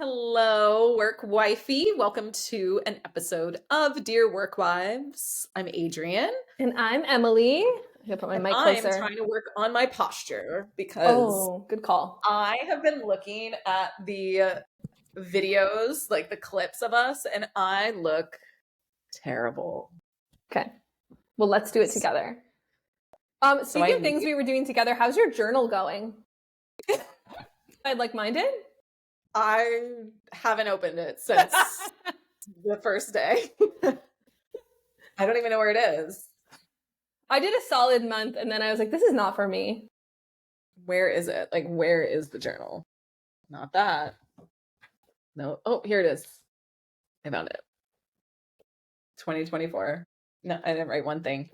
Hello, work wifey. Welcome to an episode of Dear Work Wives. I'm Adrienne, And I'm Emily. I'm gonna put my and mic I'm closer. trying to work on my posture because Oh, good call. I have been looking at the videos, like the clips of us, and I look terrible. Okay. Well, let's do it together. So Speaking I of things we were doing together, how's your journal going? I'd like mine did. I haven't opened it since the first day. I don't even know where it is. I did a solid month and then I was like, this is not for me. Where is it? Like, where is the journal? Not that. No. Oh, here it is. I found it. 2024. No, I didn't write one thing.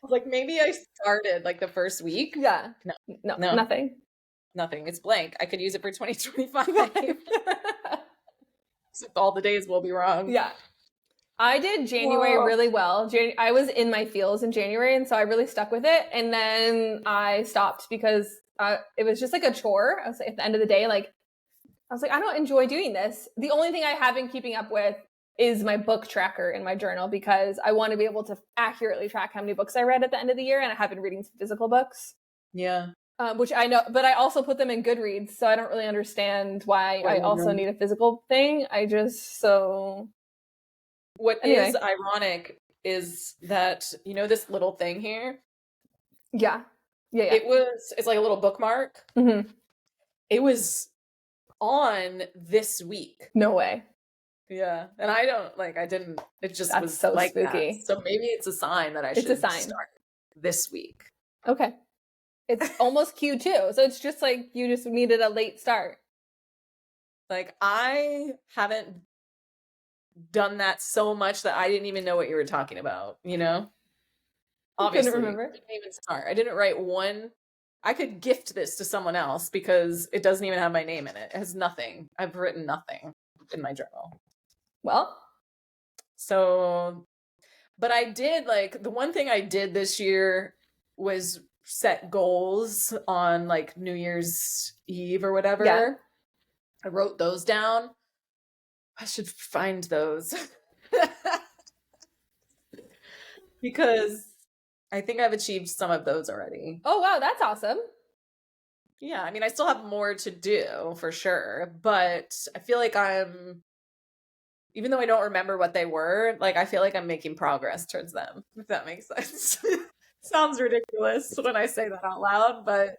I was like, maybe I started like the first week. Yeah. No, Nothing. Nothing. It's blank. I could use it for 2025. Except all the days will be wrong. Yeah. I did January Whoa. really well. I was in my feels in January, and so I really stuck with it. And then I stopped because it was just like a chore. I was like, at the end of the day, I was like, I don't enjoy doing this. The only thing I have been keeping up with is my book tracker in my journal because I want to be able to accurately track how many books I read at the end of the year, and I have been reading some physical books. Yeah. Which I know, but I also put them in Goodreads, so I don't really understand why I also need a physical thing. What is ironic is that, you know, this little thing here? Yeah. It's like a little bookmark. Mm-hmm. It was on this week. No way. Yeah. And it just That's was so like spooky. that. So maybe it's a sign that I should start this week. Okay. It's almost Q2. So it's just like you just needed a late start. Like, I haven't done that so much that I didn't even know what you were talking about, you know? Obviously, couldn't remember. I didn't even start. I didn't write one. I could gift this to someone else because it doesn't even have my name in it. It has nothing. I've written nothing in my journal. Well. So, but I did, like, the one thing I did this year was set goals on, like, New Year's Eve or whatever. Yeah. I wrote those down. I should find those. Because I think I've achieved some of those already. Oh, wow. That's awesome. Yeah. I mean, I still have more to do for sure, but I feel like even though I don't remember what they were, like, I feel like I'm making progress towards them, if that makes sense. Sounds ridiculous when I say that out loud, but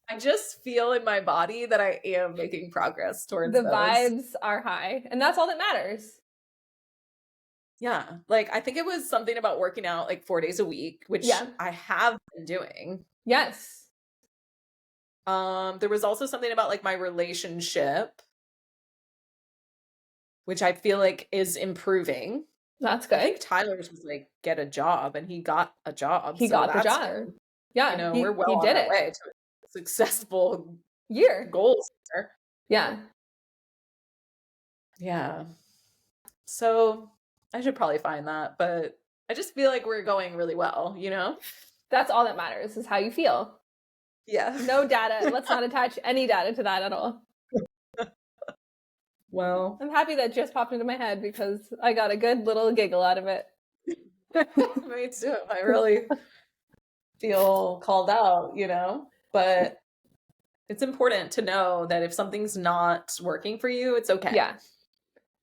I just feel in my body that I am making progress towards the those. Vibes are high, and that's all that matters. Yeah. Like, I think it was something about working out like 4 days a week, which I have been doing. Yes. There was also something about like my relationship, which I feel like is improving. That's good. I think Tyler's was like, get a job, and he got a job. He got the job. Good. Yeah. You know, we're well on our way to a successful year. Goals here. Yeah. Yeah. So I should probably find that, but I just feel like we're going really well, you know? That's all that matters is how you feel. Yeah. No data. Let's not attach any data to that at all. Well, I'm happy that just popped into my head because I got a good little giggle out of it. Me too. I really feel called out, you know? But it's important to know that if something's not working for you, it's okay. Yeah.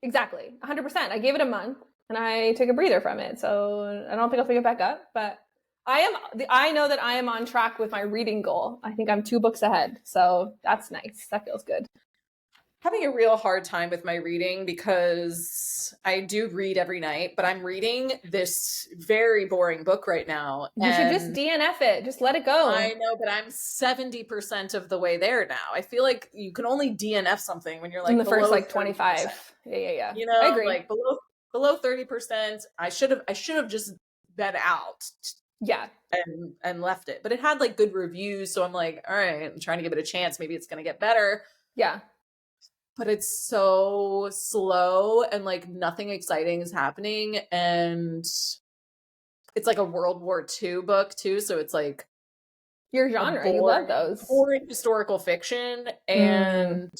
Exactly. 100%. I gave it a month and I took a breather from it. So I don't think I'll pick it back up, but I know that I am on track with my reading goal. I think I'm 2 books ahead. So that's nice. That feels good. Having a real hard time with my reading because I do read every night, but I'm reading this very boring book right now. You should just DNF it. Just let it go. I know, but I'm 70% of the way there now. I feel like you can only DNF something when you're like in the first like 25. Yeah. You know, I agree. Like below 30%. I should have just been out. Yeah. And left it. But it had like good reviews, so I'm like, all right, I'm trying to give it a chance. Maybe it's going to get better. Yeah. But it's so slow and like nothing exciting is happening. And it's like a World War II book too. So it's like Your of genre, you love those. boring historical fiction, Mm, and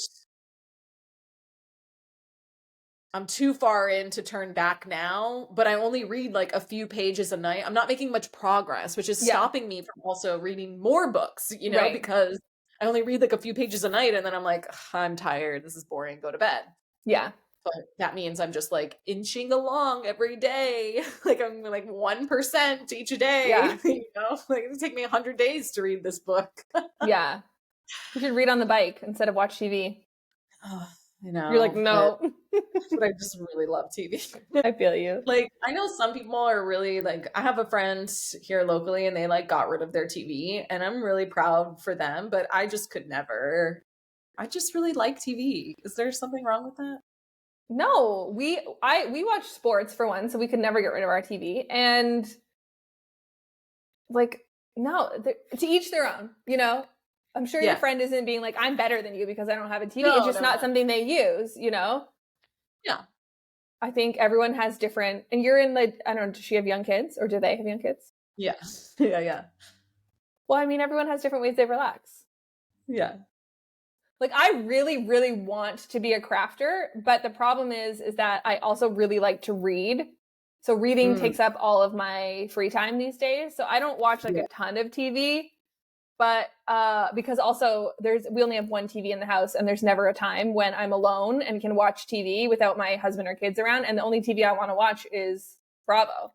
I'm too far in to turn back now, but I only read like a few pages a night. I'm not making much progress, which is yeah, stopping me from also reading more books, right. because I only read like a few pages a night and then I'm like, "Ugh, I'm tired. This is boring. Go to bed." Yeah, But that means I'm just like inching along every day. Like I'm like 1% each day, yeah, like it'll take me 100 days to read this book. yeah. You should read on the bike instead of watch TV. Oh, You're like, but no. I just really love TV. I feel you. Like, I know some people are really like, I have a friend here locally and they like got rid of their TV and I'm really proud for them, but I just could never. I just really like TV. Is there something wrong with that? No, we watch sports for one, so we could never get rid of our TV. And like, no, to each their own, you know? I'm sure your Yeah. friend isn't being like, I'm better than you because I don't have a TV. It's No, just no, not no. something they use, you know? Yeah. I think everyone has different, and you're in the, I don't know, does she have young kids or do they have young kids? Yeah. Yeah. Yeah. Well, I mean, everyone has different ways they relax. Yeah. Like I really, really want to be a crafter, but the problem is that I also really like to read. So reading Mm, takes up all of my free time these days. So I don't watch like yeah. a ton of TV, but because also we only have one TV in the house and there's never a time when I'm alone and can watch TV without my husband or kids around. And the only TV I want to watch is Bravo.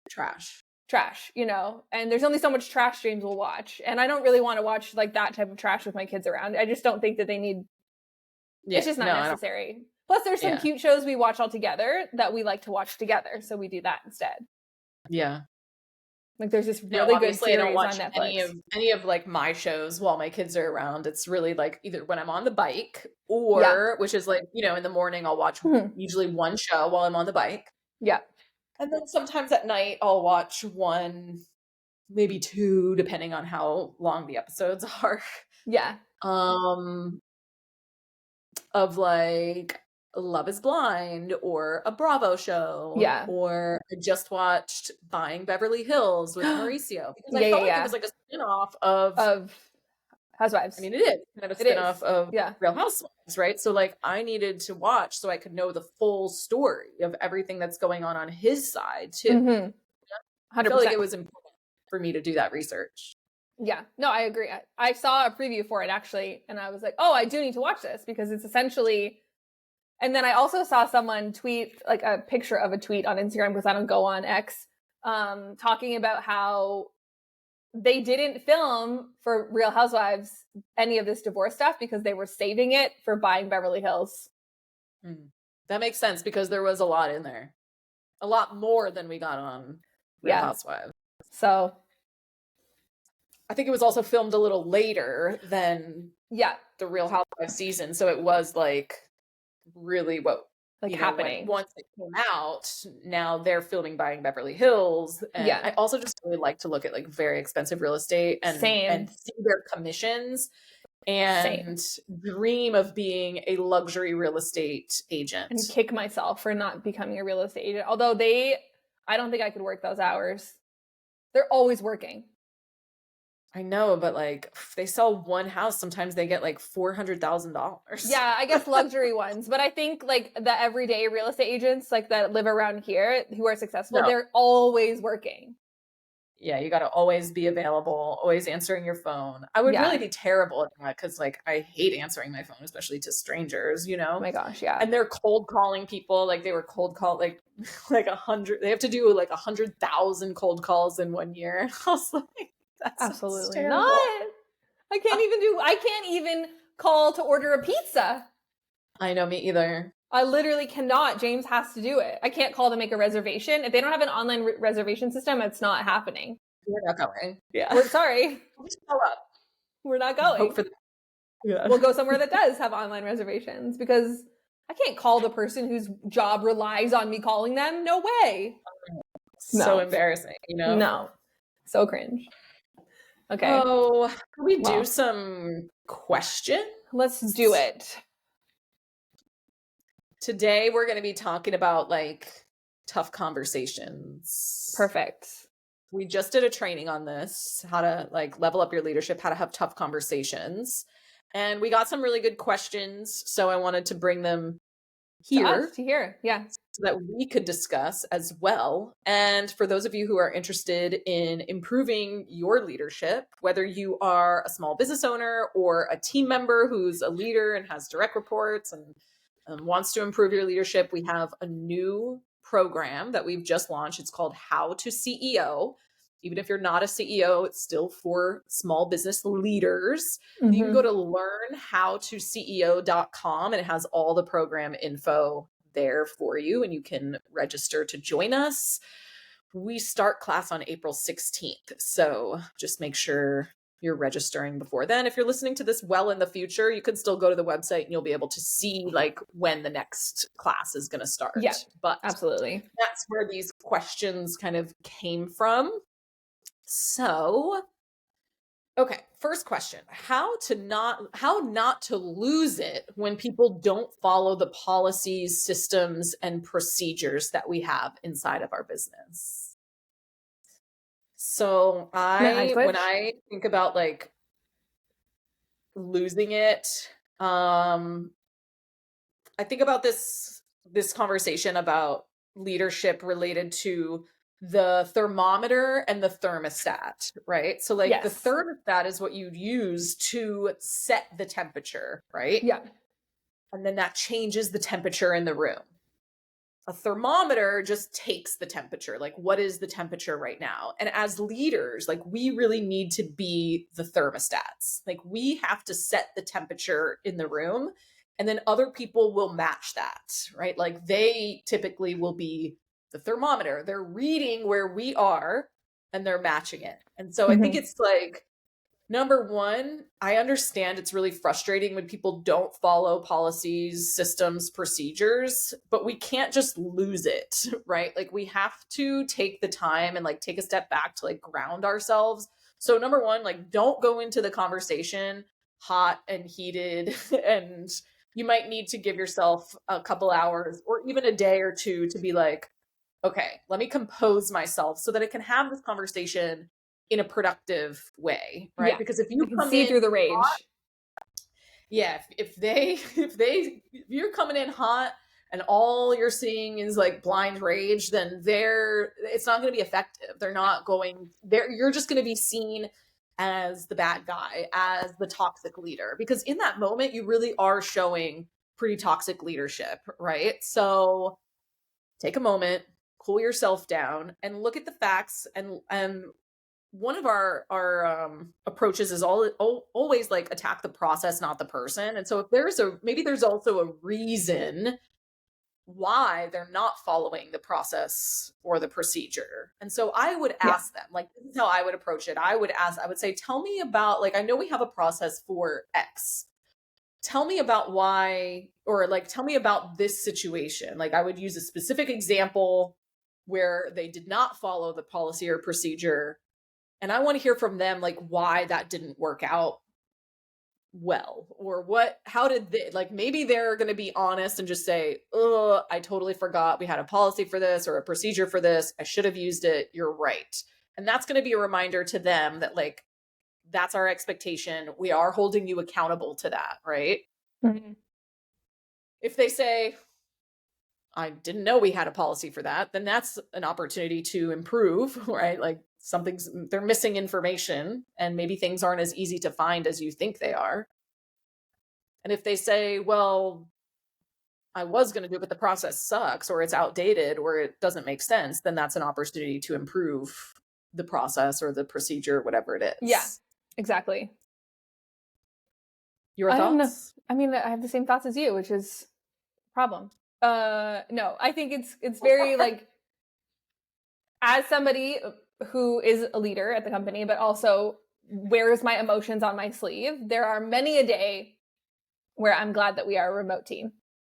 Trash. Trash, you know, and there's only so much trash James will watch. And I don't really want to watch like that type of trash with my kids around. I just don't think that they need, Yeah. it's just not No, I don't. necessary. Plus, there's some Yeah. cute shows we watch all together that we like to watch together. So we do that instead. Yeah. Like there's this No, really good obviously I don't series on watch any Netflix. of like my shows while my kids are around. It's really like either when I'm on the bike Yeah. or which is like, in the morning I'll watch Mhm. usually one show while I'm on the bike. Yeah. And then sometimes at night I'll watch one, maybe two, depending on how long the episodes are. Yeah. Um of like Love is Blind or a Bravo show, Yeah. or I just watched Buying Beverly Hills with Yeah. Mauricio because I Yeah. felt like it Yeah. was like a spin-off of, Of I Housewives. mean, it is kind of a It spin-off is. of Yeah. Real Housewives, right? So like I needed to watch so I could know the full story of everything that's going on his side too. Mm-hmm. I felt like 100%. it was important for me to do that research. Yeah, no, I agree. I saw a preview for it actually, and I was like, oh, I do need to watch this because it's essentially. And then I also saw someone tweet like a picture of a tweet on Instagram because I don't go on X, talking about how they didn't film for Real Housewives any of this divorce stuff because they were saving it for Buying Beverly Hills. That makes sense because there was a lot in there, a lot more than we got on Real Yeah. Housewives. So I think it was also filmed a little later than yeah, the Real Housewives season, so it was like really what like happening. once it came out, now they're filming Buying Beverly Hills, and Yeah. I also just really like to look at like very expensive real estate and Same. see their commissions and dream of being a luxury real estate agent. And kick myself for not becoming a real estate agent. Although I don't think I could work those hours. They're always working. I know, but like if they sell one house, sometimes they get like $400,000. Yeah, I guess luxury ones. But I think like the everyday real estate agents like that live around here who are successful, No. they're always working. Yeah, you got to always be available, always answering your phone. I would really be terrible at that because like I hate answering my phone, especially to strangers, Oh my gosh, yeah. And they're cold calling people, like they were cold call like 100. They have to do like 100,000 cold calls in 1 year. I was like, that's absolutely terrible. not. I can't even call to order a pizza. I know, me either. I literally cannot. James has to do it. I can't call to make a reservation. If they don't have an online reservation system, it's not happening. We're not going. Yeah. We're sorry. We'll just show up. We're not going. Yeah. We'll go somewhere that does have online reservations because I can't call the person whose job relies on me calling them. No way. So embarrassing, No. So cringe. Okay. Oh, can we do some questions? Let's do it. Today we're going to be talking about like tough conversations. Perfect. We just did a training on this, how to like level up your leadership, how to have tough conversations. And we got some really good questions. So I wanted to bring them To us, here to hear. Yeah. so that we could discuss as well. And for those of you who are interested in improving your leadership, whether you are a small business owner or a team member who's a leader and has direct reports and wants to improve your leadership, we have a new program that we've just launched. It's called How to CEO. Even if you're not a CEO, it's still for small business leaders. You can go to learnhowtoceo.com and it has all the program info there for you, and you can register to join us. We start class on April 16th. So just make sure you're registering before then. If you're listening to this well in the future, you can still go to the website and you'll be able to see like when the next class is going to start. Yeah, but absolutely. That's where these questions kind of came from. So, okay, first question. How not to lose it when people don't follow the policies, systems, and procedures that we have inside of our business. So, when I think about like losing it, I think about this conversation about leadership related to the thermometer and the thermostat, right? So like the thermostat is what you'd use to set the temperature, right? Yeah. And then that changes the temperature in the room. A thermometer just takes the temperature. Like, what is the temperature right now? And as leaders, like we really need to be the thermostats. Like we have to set the temperature in the room, and then other people will match that, right? Like they typically will be the thermometer. They're reading where we are and they're matching it. And so I think it's like, number one, I understand it's really frustrating when people don't follow policies, systems, procedures, but we can't just lose it, right? Like we have to take the time and like take a step back to like ground ourselves. So number one, like don't go into the conversation hot and heated, and you might need to give yourself a couple hours or even a day or two to be like, okay, let me compose myself so that I can have this conversation in a productive way, right? Yeah. Because if you can come see in through the rage, hot, yeah, if you're coming in hot and all you're seeing is like blind rage, then it's not going to be effective. You're just going to be seen as the bad guy, as the toxic leader, because in that moment you really are showing pretty toxic leadership, right? So take a moment, cool yourself down, and look at the facts. And one of our approaches is always like attack the process, not the person. And so if maybe there's also a reason why they're not following the process or the procedure. And so I would ask them, like, this is how I would approach it. I would say, tell me about, like, I know we have a process for X. Tell me about why, or like, tell me about this situation. Like I would use a specific example where they did not follow the policy or procedure. And I want to hear from them, like, why that didn't work out well, or how did they, like, maybe they're going to be honest and just say, oh, I totally forgot we had a policy for this or a procedure for this. I should have used it. You're right. And that's going to be a reminder to them that, like, that's our expectation. We are holding you accountable to that, right? Mm-hmm. If they say, I didn't know we had a policy for that, then that's an opportunity to improve, right? Like they're missing information and maybe things aren't as easy to find as you think they are. And if they say, well, I was going to do it, but the process sucks, or it's outdated, or it doesn't make sense, then that's an opportunity to improve the process or the procedure, whatever it is. Yeah, exactly. Your thoughts? I don't know. I mean, I have the same thoughts as you, which is a problem. No, I think it's very like, as somebody who is a leader at the company, but also wears my emotions on my sleeve, there are many a day where I'm glad that we are a remote team.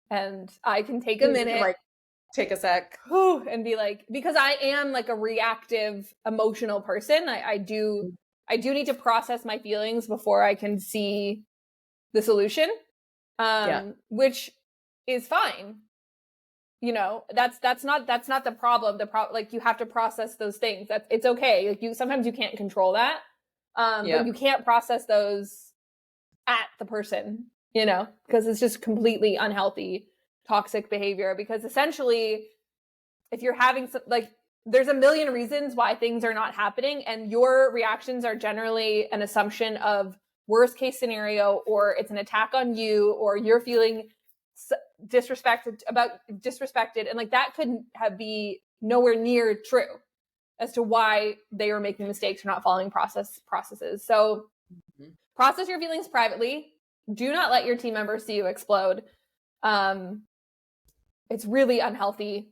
And I can take a minute, like take a sec, and be like, because I am like a reactive, emotional person. I do need to process my feelings before I can see the solution, which is fine. You know, that's not the problem. Like, you have to process those things. It's okay. Like, sometimes you can't control that. But you can't process those at the person, you know, because it's just completely unhealthy, toxic behavior. Because essentially, if you're having like, there's a million reasons why things are not happening, and your reactions are generally an assumption of worst case scenario, or it's an attack on you, or you're feeling disrespected, and like, that couldn't be nowhere near true as to why they are making mistakes or not following processes. So process your feelings privately. Do not let your team members see you explode. It's really unhealthy,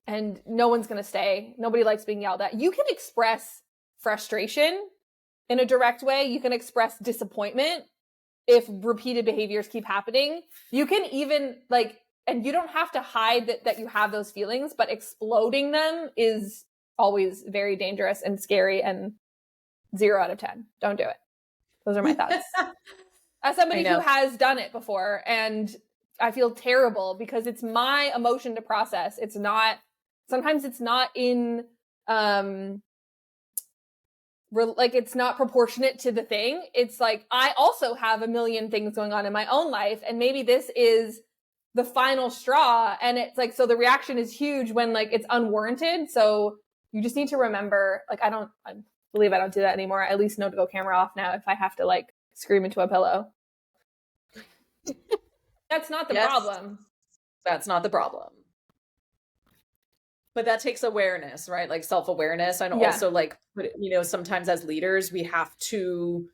and no one's going to stay. Nobody likes being yelled at. You can express frustration in a direct way. You can express disappointment if repeated behaviors keep happening. You can even, like, and you don't have to hide that you have those feelings, but exploding them is always very dangerous and scary, and 0 out of 10. Don't do it. Those are my thoughts. As somebody who has done it before, and I feel terrible because it's my emotion to process. Sometimes it's not in, like, it's not proportionate to the thing. It's like, I also have a million things going on in my own life, and maybe this is the final straw, and it's like, so the reaction is huge when, like, it's unwarranted. So you just need to remember, like, I believe I don't do that anymore. I at least know to go camera off now if I have to, like, scream into a pillow. That's not the problem. That's not the problem. But that takes awareness, right? Like, self-awareness. And also, like, you know, sometimes as leaders, we have to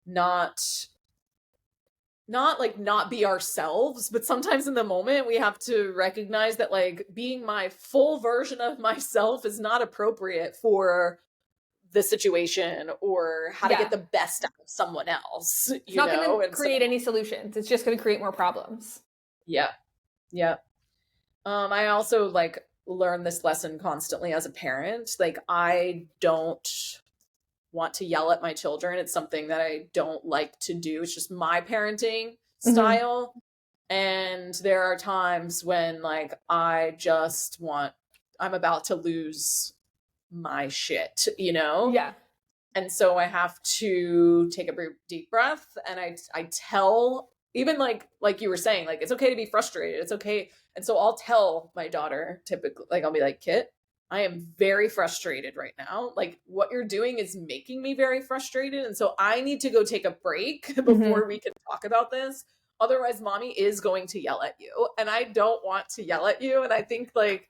not be ourselves, but sometimes in the moment we have to recognize that, like, being my full version of myself is not appropriate for the situation or how to get the best out of someone else. It's not going to create any solutions. It's just going to create more problems. Yeah. Yeah. I also, like, learn this lesson constantly as a parent. Like, I don't want to yell at my children. It's something that I don't like to do. It's just my parenting style. And there are times when, like, I'm about to lose my shit, you know? Yeah. And so I have to take a deep breath, and I tell, even like you were saying, like, it's okay to be frustrated. It's okay. And so I'll tell my daughter, typically, like, I'll be like, Kit, I am very frustrated right now. Like, what you're doing is making me very frustrated. And so I need to go take a break before we can talk about this. Otherwise, mommy is going to yell at you. And I don't want to yell at you. And I think, like,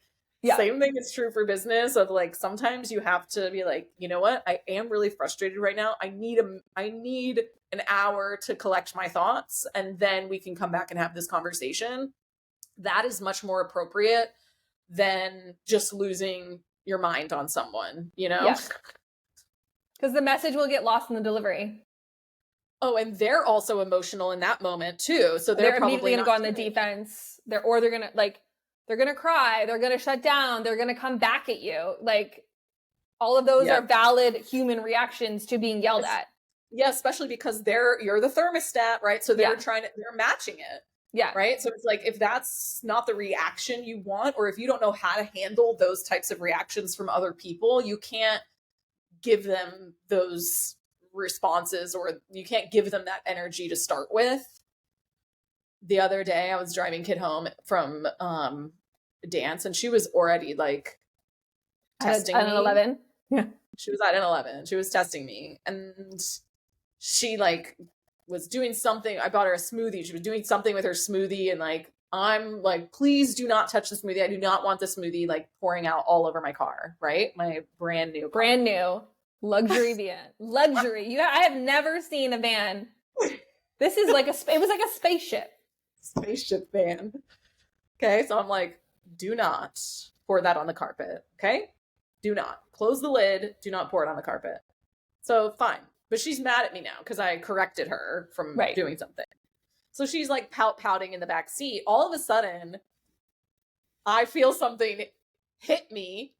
same thing is true for business, of, like, sometimes you have to be like, you know what? I am really frustrated right now. I need an hour to collect my thoughts, and then we can come back and have this conversation. That is much more appropriate than just losing your mind on someone, you know? Because the message will get lost in the delivery. Oh, and they're also emotional in that moment too. So they're immediately going to go on the defense. They're going to, like, they're going to cry. They're going to shut down. They're going to come back at you. Like, all of those are valid human reactions to being yelled at. Yeah, especially because you're the thermostat, right? So they're matching it. Yeah. Right. So it's like, if that's not the reaction you want, or if you don't know how to handle those types of reactions from other people, you can't give them those responses, or you can't give them that energy to start with. The other day I was driving Kid home from dance, and she was already, like, testing me. At an 11. Yeah. She was at an 11. She was testing me, and she, like, was doing something. I bought her a smoothie. She was doing something with her smoothie, and, like, I'm like, please do not touch the smoothie. I do not want the smoothie, like, pouring out all over my car, right? My brand new luxury van. Luxury. I have never seen a van. This is like it was like a spaceship. Spaceship van. Okay, so I'm like, do not pour that on the carpet, okay? Do not. Close the lid. Do not pour it on the carpet. So, fine. But she's mad at me now because I corrected her from doing something. So she's, like, pouting in the back seat. All of a sudden, I feel something hit me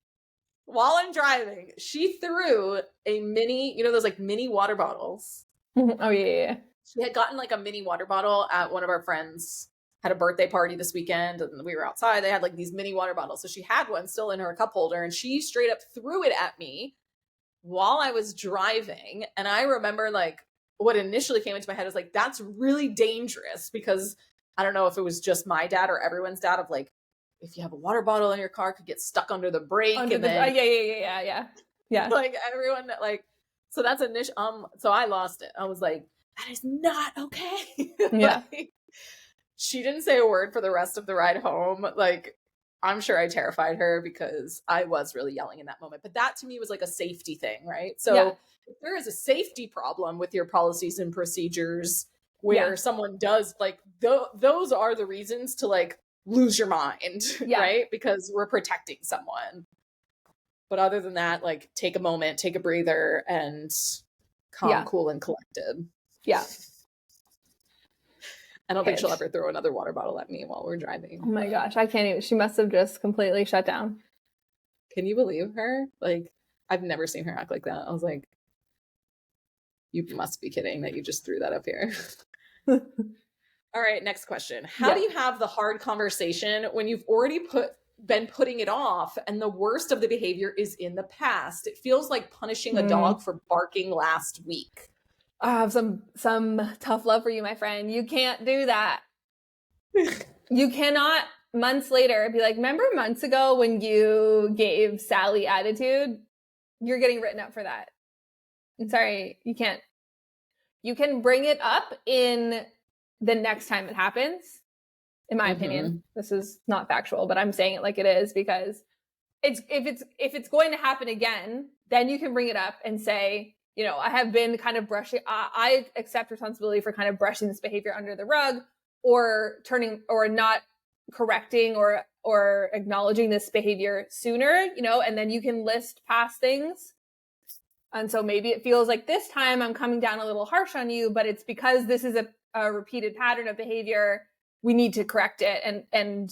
while I'm driving. She threw a mini, you know, those, like, mini water bottles. Oh, yeah. She had gotten, like, a mini water bottle at one of our friends' had a birthday party this weekend and we were outside. They had like these mini water bottles. So she had one still in her cup holder and she straight up threw it at me while I was driving. And I remember like what initially came into my head was like, that's really dangerous, because I don't know if it was just my dad or everyone's dad of like, if you have a water bottle in your car, it could get stuck under the brake. Yeah. Like everyone like, so that's initial. So I lost it. I was like, that is not okay. Yeah. Like, she didn't say a word for the rest of the ride home. Like, I'm sure I terrified her because I was really yelling in that moment. But that to me was like a safety thing, right? So if there is a safety problem with your policies and procedures where someone does like, those are the reasons to like lose your mind, right? Because we're protecting someone. But other than that, like take a moment, take a breather, and calm, cool, and collected. Yeah. I don't think she'll ever throw another water bottle at me while we're driving. Oh my gosh, I can't even. She must have just completely shut down. Can you believe her? Like, I've never seen her act like that. I was like, you must be kidding that you just threw that up here. All right, next question. How do you have the hard conversation when you've already been putting it off and the worst of the behavior is in the past? It feels like punishing a dog for barking last week. I have some tough love for you, my friend. You can't do that. You cannot months later be like, remember months ago when you gave Sally attitude? You're getting written up for that. I'm sorry, you can't. You can bring it up in the next time it happens. In my opinion, this is not factual, but I'm saying it like it is, because if it's going to happen again, then you can bring it up and say, you know, I have been kind of brushing, I accept responsibility for kind of brushing this behavior under the rug, or turning, or not correcting or acknowledging this behavior sooner, you know, and then you can list past things. And so maybe it feels like this time I'm coming down a little harsh on you, but it's because this is a repeated pattern of behavior. We need to correct it, and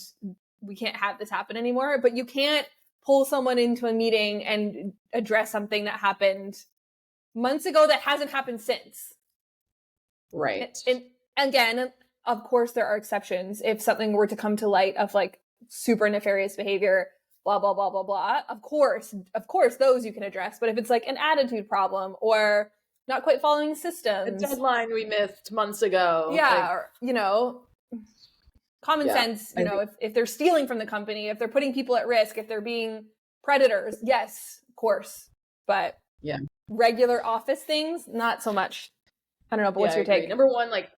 we can't have this happen anymore. But you can't pull someone into a meeting and address something that happened months ago that hasn't happened since. Right. And again, of course, there are exceptions. If something were to come to light of like super nefarious behavior, blah, blah, blah, blah, blah, of course, those you can address. But if it's like an attitude problem or not quite following systems, a deadline we missed months ago. Or, you know, common sense, you know, if they're stealing from the company, if they're putting people at risk, if they're being predators, yes, of course. But regular office things, not so much. I don't know, but what's your take? Number one, like,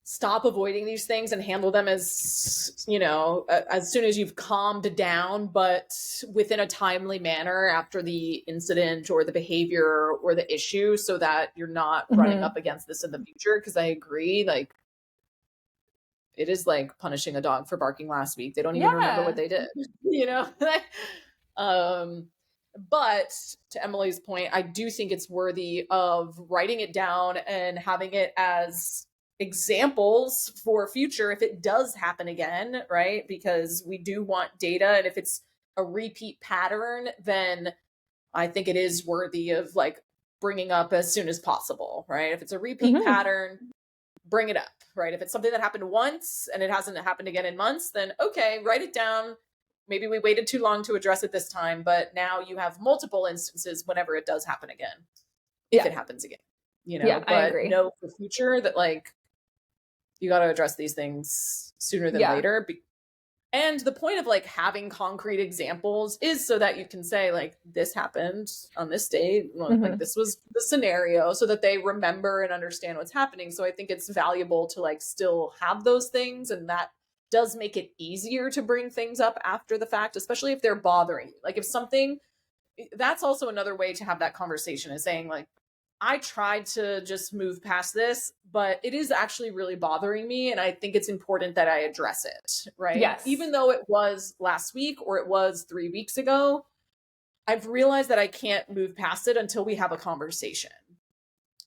stop avoiding these things and handle them as, you know, as soon as you've calmed down, but within a timely manner after the incident or the behavior or the issue, so that you're not running up against this in the future. Because I agree, like, it is like punishing a dog for barking last week. They don't even remember what they did, you know? But to Emily's point, I do think it's worthy of writing it down and having it as examples for future if it does happen again, right? Because we do want data. And if it's a repeat pattern, then I think it is worthy of like bringing up as soon as possible, right? If it's a repeat pattern, bring it up, right? If it's something that happened once and it hasn't happened again in months, then okay, write it down. Maybe we waited too long to address it this time, but now you have multiple instances whenever it does happen again, if it happens again, you know, but I agree. know for future that like, you got to address these things sooner than later. And the point of like having concrete examples is so that you can say like, this happened on this date, like this was the scenario, so that they remember and understand what's happening. So I think it's valuable to like still have those things, and that does make it easier to bring things up after the fact, especially if they're bothering you. Like if something, that's also another way to have that conversation, is saying like, I tried to just move past this, but it is actually really bothering me. And I think it's important that I address it, right? Yes. Even though it was last week or it was 3 weeks ago, I've realized that I can't move past it until we have a conversation.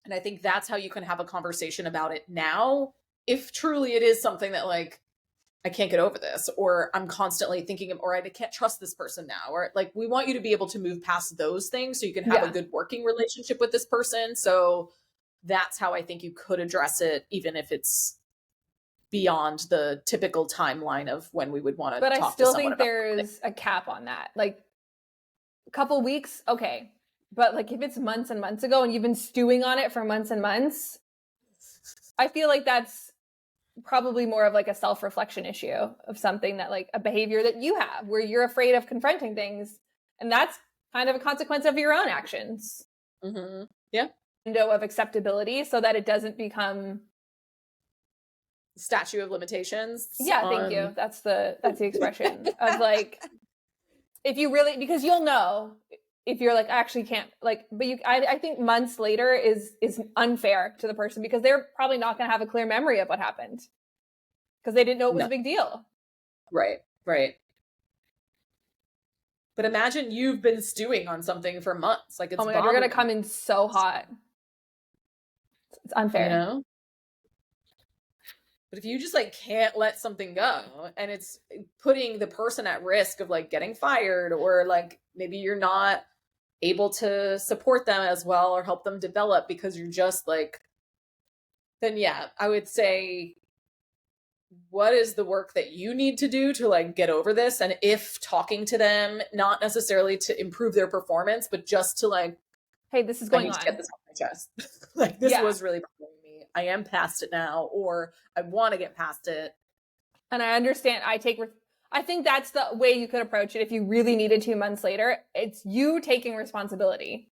And I think that's how you can have a conversation about it now. If truly it is something that like, I can't get over this, or I'm constantly thinking of, or I can't trust this person now, or like, we want you to be able to move past those things so you can have a good working relationship with this person. So that's how I think you could address it, even if it's beyond the typical timeline of when we would want to But I talk to still someone think about there's a cap on that. Like a couple weeks, okay. But like if it's months and months ago and you've been stewing on it for months and months, I feel like that's probably more of like a self-reflection issue of something that like a behavior that you have where you're afraid of confronting things. And that's kind of a consequence of your own actions. Mm-hmm. Yeah. Window of acceptability so that it doesn't become statute of limitations. Yeah, thank you. That's the expression of like, if you really, because you'll know if you're like, I actually can't like, but I think months later is unfair to the person because they're probably not going to have a clear memory of what happened because they didn't know it was a big deal. Right. But imagine you've been stewing on something for months. Like, it's oh my God, you're going to come in so hot. It's unfair. You know? But if you just like can't let something go and it's putting the person at risk of like getting fired, or like maybe you're not able to support them as well or help them develop because you're just like, then yeah, I would say, what is the work that you need to do to like get over this? And if talking to them, not necessarily to improve their performance, but just to like, hey, this is going on. To get this off my chest. Like, this was really bothering me. I am past it now, or I want to get past it. And I understand. I think that's the way you could approach it. If you really needed 2 months later, it's you taking responsibility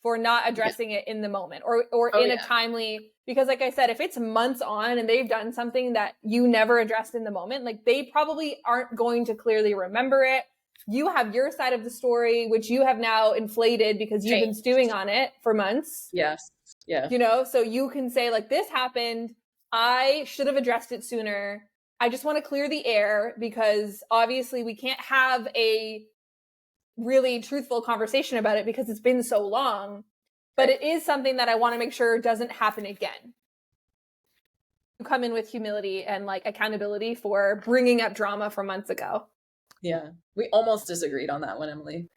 for not addressing it in the moment or a timely, because like I said, if it's months on and they've done something that you never addressed in the moment, like they probably aren't going to clearly remember it. You have your side of the story, which you have now inflated because you've been stewing on it for months. Yes. Yeah. You know, so you can say like, this happened. I should have addressed it sooner. I just want to clear the air because obviously we can't have a really truthful conversation about it because it's been so long, but it is something that I want to make sure doesn't happen again. You come in with humility and like accountability for bringing up drama from months ago. Yeah. We almost disagreed on that one, Emily.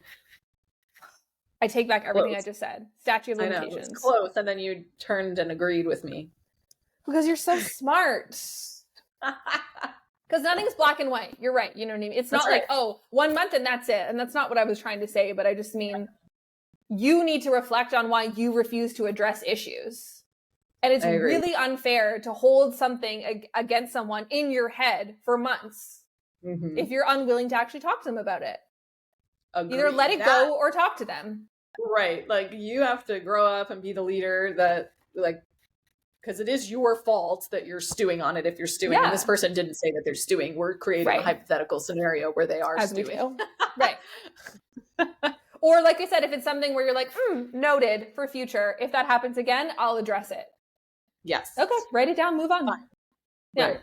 I take back everything I just said. Statute of limitations. I know, it's close, and then you turned and agreed with me. Because you're so smart. Because nothing's black and white. You're right. You know what I mean? It's not like, oh, 1 month and that's it. And that's not what I was trying to say. But I just mean you need to reflect on why you refuse to address issues. And it's really unfair to hold something against someone in your head for months if you're unwilling to actually talk to them about it. Either let it go or talk to them. Right. Like, you have to grow up and be the leader that, like, because it is your fault that you're stewing on it if you're stewing. Yeah. And this person didn't say that they're stewing. We're creating a hypothetical scenario where they are stewing. Right. Or like I said, if it's something where you're like, noted for future, if that happens again, I'll address it. Yes. Okay. Write it down. Move on. Fine. Yeah. Right.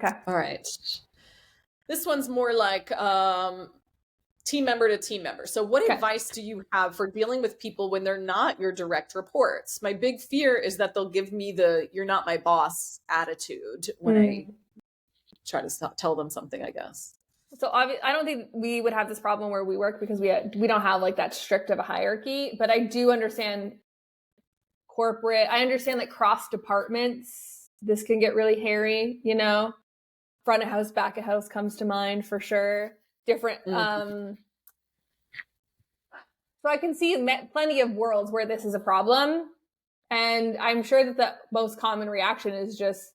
Okay. All right. This one's more like team member to team member. So what advice do you have for dealing with people when they're not your direct reports? My big fear is that they'll give me the "you're not my boss" attitude when I try to tell them something, I guess. So I don't think we would have this problem where we work because we don't have like that strict of a hierarchy, but I do understand corporate. I understand like cross departments. This can get really hairy, you know. Front of house, back of house comes to mind for sure. Different. So I can see plenty of worlds where this is a problem. And I'm sure that the most common reaction is just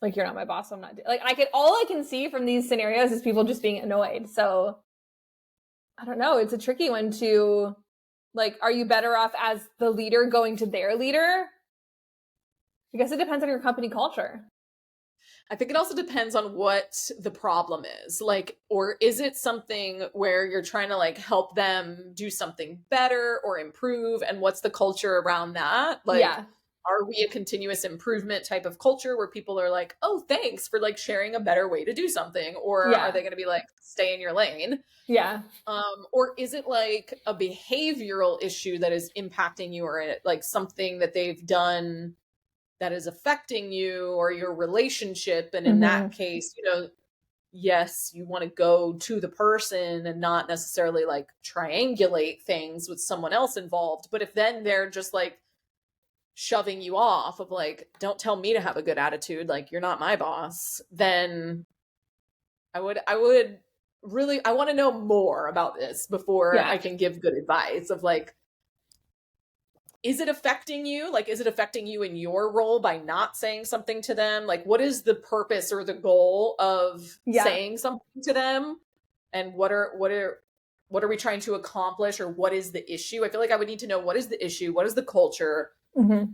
like, you're not my boss. So I'm not like, all I can see from these scenarios is people just being annoyed. So I don't know. It's a tricky one to like, are you better off as the leader going to their leader? I guess it depends on your company culture. I think it also depends on what the problem is. Like, or is it something where you're trying to like help them do something better or improve? And what's the culture around that? Like, are we a continuous improvement type of culture where people are like, oh, thanks for like sharing a better way to do something? Or are they going to be like, stay in your lane? Yeah. Or is it like a behavioral issue that is impacting you, or like something that they've done that is affecting you or your relationship? And in that case, you know, yes, you want to go to the person and not necessarily like triangulate things with someone else involved. But if then they're just like shoving you off of like, don't tell me to have a good attitude, like you're not my boss, then I would really, I want to know more about this before Yeah. I can give good advice of like, is it affecting you? Like, is it affecting you in your role by not saying something to them? Like, what is the purpose or the goal of Yeah. saying something to them? And what are we trying to accomplish, or what is the issue? I feel like I would need to know, what is the issue? What is the culture? Mm-hmm.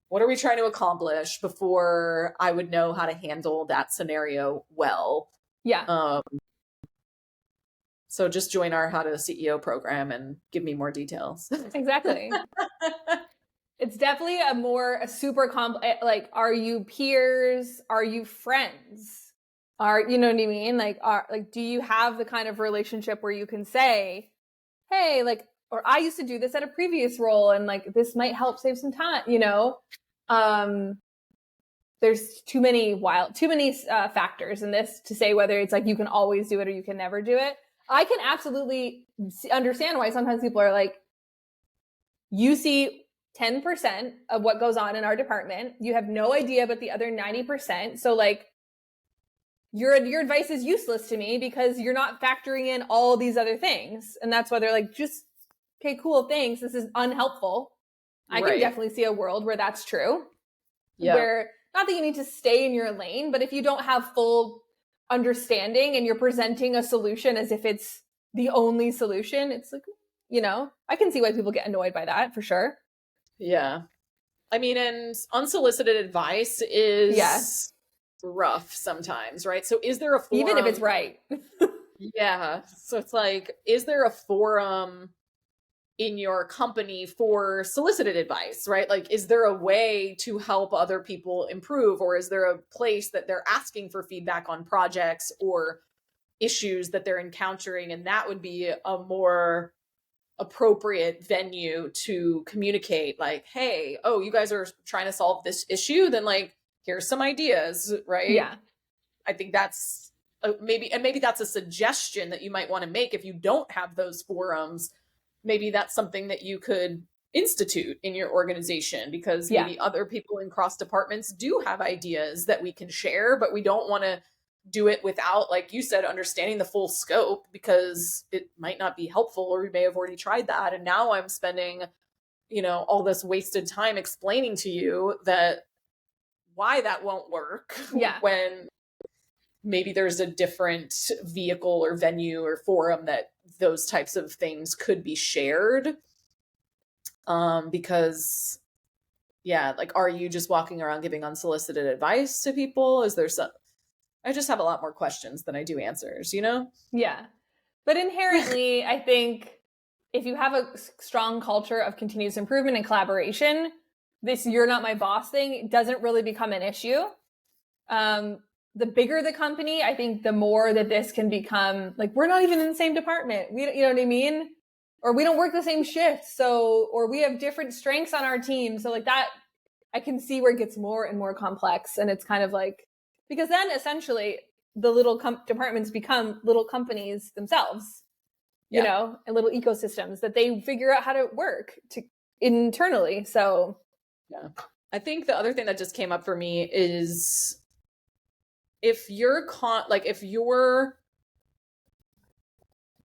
What are we trying to accomplish before I would know how to handle that scenario well? Yeah. Um, so just join our How to CEO program and give me more details. Exactly. It's definitely a super like, are you peers? Are you friends? You know what I mean? Like, do you have the kind of relationship where you can say, hey, like, or I used to do this at a previous role and like, this might help save some time, you know? There's too many factors in this to say whether it's like, you can always do it or you can never do it. I can absolutely understand why sometimes people are like, you see 10% of what goes on in our department. You have no idea about the other 90%. So like, your advice is useless to me because you're not factoring in all these other things. And that's why they're like, just, okay, cool, thanks. This is unhelpful. I can definitely see a world where that's true. Yeah. Where, not that you need to stay in your lane, but if you don't have full understanding and you're presenting a solution as if it's the only solution, it's like, you know, I can see why people get annoyed by that for sure. Yeah. I mean, and unsolicited advice is rough sometimes, right? So is there a forum? Even if it's right. Yeah. So it's like, is there a forum in your company for solicited advice, right? Like, is there a way to help other people improve? Or is there a place that they're asking for feedback on projects or issues that they're encountering? And that would be a more appropriate venue to communicate, like, hey, oh, you guys are trying to solve this issue, then like, here's some ideas, right? Yeah. I think that's maybe that's a suggestion that you might want to make if you don't have those forums. Maybe that's something that you could institute in your organization, because maybe other people in cross departments do have ideas that we can share, but we don't want to do it without, like you said, understanding the full scope, because it might not be helpful, or we may have already tried that. And now I'm spending, all this wasted time explaining to you that why that won't work. Yeah. When maybe there's a different vehicle or venue or forum that those types of things could be shared. Because like, are you just walking around giving unsolicited advice to people? Is there some, I just have a lot more questions than I do answers, Yeah. But inherently, I think if you have a strong culture of continuous improvement and collaboration, this "you're not my boss" thing doesn't really become an issue. The bigger the company, I think the more that this can become like, we're not even in the same department. You know what I mean? Or we don't work the same shift. So, or we have different strengths on our team. So like that, I can see where it gets more and more complex. And it's kind of like, because then essentially the little departments become little companies themselves, you know, and little ecosystems that they figure out how to work internally. So yeah. I think the other thing that just came up for me is, if you're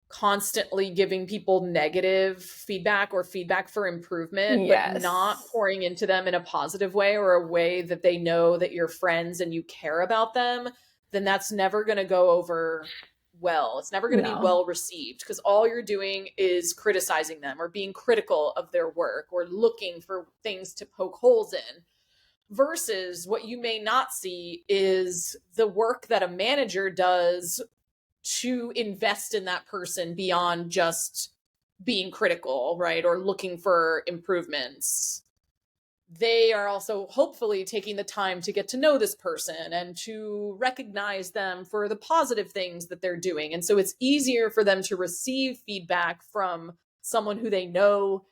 constantly giving people negative feedback or feedback for improvement, but not pouring into them in a positive way, or a way that they know that you're friends and you care about them, then that's never going to go over well. It's never going to be well received, because all you're doing is criticizing them, or being critical of their work, or looking for things to poke holes in. Versus what you may not see is the work that a manager does to invest in that person beyond just being critical, right? Or looking for improvements. They are also hopefully taking the time to get to know this person and to recognize them for the positive things that they're doing. And so it's easier for them to receive feedback from someone who they know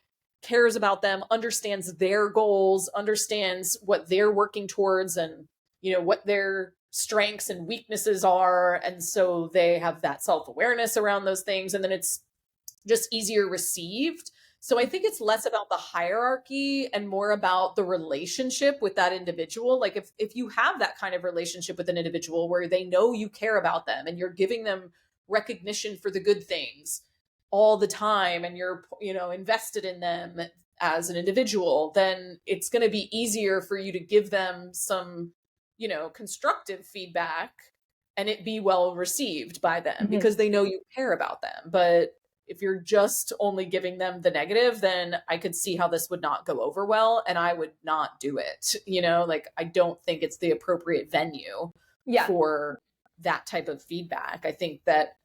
cares about them, understands their goals, understands what they're working towards, and what their strengths and weaknesses are. And so they have that self-awareness around those things, and then it's just easier received. So I think it's less about the hierarchy and more about the relationship with that individual. Like if you have that kind of relationship with an individual where they know you care about them and you're giving them recognition for the good things all the time and you're, invested in them as an individual, then it's going to be easier for you to give them some, constructive feedback and it be well received by them because they know you care about them. But if you're just only giving them the negative, then I could see how this would not go over well and I would not do it. Like I don't think it's the appropriate venue for that type of feedback. I think that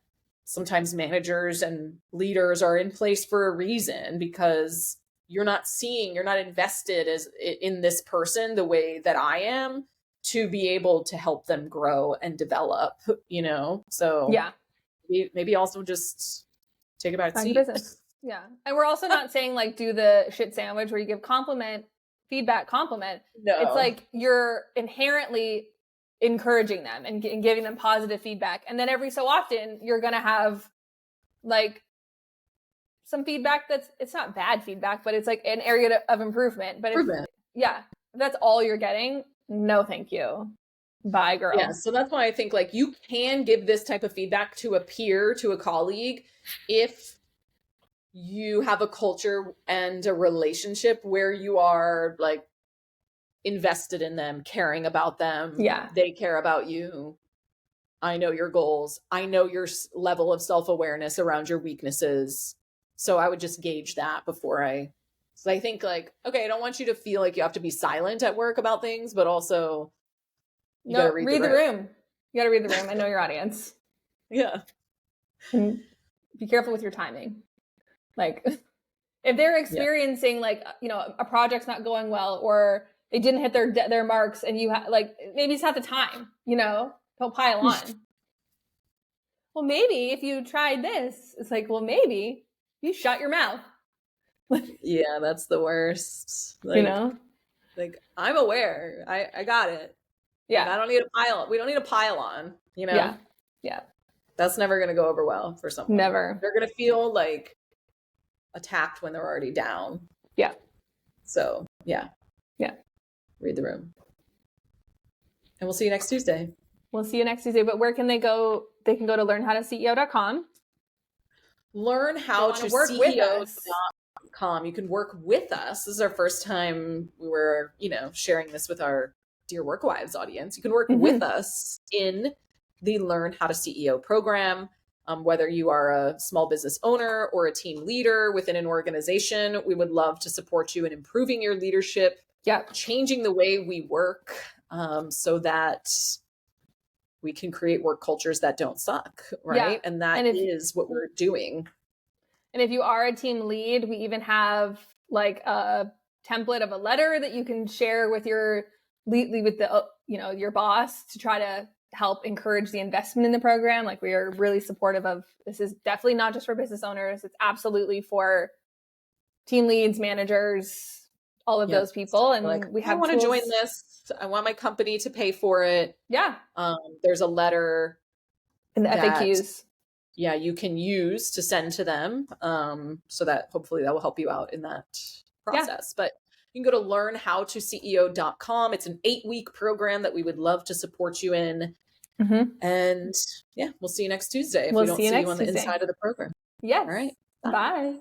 sometimes managers and leaders are in place for a reason because you're not invested in this person the way that I am to be able to help them grow and develop, So maybe also just take about its business. Yeah. And we're also not saying like do the shit sandwich where you give feedback. No. It's like you're inherently encouraging them and giving them positive feedback. And then every so often you're going to have like some feedback it's not bad feedback, but it's like an area of improvement. But if that's all you're getting, no thank you. Bye, girl. Yeah, so that's why I think like you can give this type of feedback to a peer, to a colleague, if you have a culture and a relationship where you are like invested in them, caring about them. Yeah. They care about you. I know your goals. I know your level of self-awareness around your weaknesses. So I would just gauge that before so I think like, okay, I don't want you to feel like you have to be silent at work about things, but also you gotta read the room. You gotta read the room. I know your audience. Yeah. And be careful with your timing. Like if they're experiencing like, a project's not going well or they didn't hit their marks and you like, maybe it's not the time, don't pile on. Well, maybe if you tried this, it's like, well, maybe you shut your mouth. Yeah, that's the worst. Like, like I'm aware. I got it. Yeah. Like, I don't need a pile. We don't need a pile on, Yeah. That's never going to go over well for someone. Never. They're going to feel like attacked when they're already down. Yeah. So, yeah. Read the room. And we'll see you next Tuesday. But where can they go? They can go to learnhowtoceo.com. Learnhowtoceo.com. You can work with us. This is our first time we were, sharing this with our Dear Work Wives audience. You can work with us in the Learn How to CEO program. Whether you are a small business owner or a team leader within an organization, we would love to support you in improving your leadership, changing the way we work, so that we can create work cultures that don't suck, right? Yeah. And that is what we're doing. And if you are a team lead, we even have like a template of a letter that you can share with your your boss to try to help encourage the investment in the program. Like we are really supportive of this. Is definitely not just for business owners. It's absolutely for team leads, managers, all of those people. And like, we have I want to join this. I want my company to pay for it. Yeah. There's a letter in the FAQs. Yeah, you can use to send to them. So that hopefully that will help you out in that process. But you can go to learnhowtoceo.com. It's an 8-week program that we would love to support you in. And we'll see you next Tuesday if we don't see you on the inside of the program. Yes. All right. Bye.